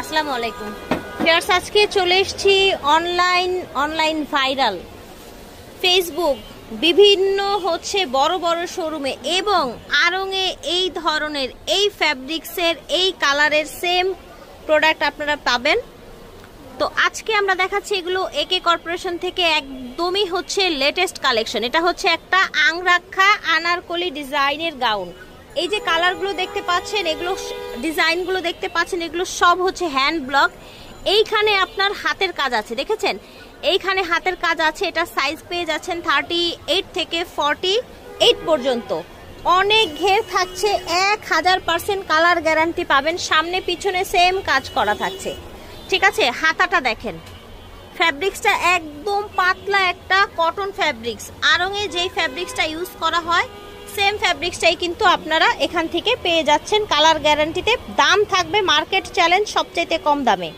আসসালামু আলাইকুম ভিউয়ার্স, আজকে চলে এসেছি অনলাইন ভাইরাল ফেসবুক বিভিন্ন বড় বড় শোরুমে এবং আড়ংয়ে এই ধরনের এই ফ্যাব্রিক্সের এই কালারের সেম প্রোডাক্ট আপনারা পাবেন। তো আজকে আমরা দেখাচ্ছি এগুলো একে কর্পোরেশন থেকে একদমই লেটেস্ট কালেকশন। এটা একটা আংরাক্ষা আনারকলি ডিজাইনের গাউন। এই যে কালারগুলো দেখতে পাচ্ছেন, এগুলো ডিজাইনগুলো দেখতে পাচ্ছেন, এগুলো সব হ্যান্ড ব্লক। এইখানে আপনার হাতের কাজ আছে, দেখেছেন এইখানে হাতের কাজ আছে। এটা সাইজ পেয়ে যাচ্ছেন 38 থেকে 48 পর্যন্ত। অনেক ঘের থাকছে, 1000% কালার গ্যারান্টি পাবেন। সামনে পিছনে সেম কাজ করা থাকছে, ঠিক আছে। হাতাটা দেখেন, ফ্যাব্রিক্সটা একদম পাতলা একটা কটন ফ্যাব্রিক্স। আড়ংয়ে যেই ফ্যাব্রিক্সটা ইউজ করা হয় সেম ফ্যাব্রিক্সটাই কিন্তু আপনারা এখান থেকে পেয়ে যাচ্ছেন কালার গ্যারান্টিতে। দাম থাকবে মার্কেট চ্যালেঞ্জ, সবচেয়ে কম দামে।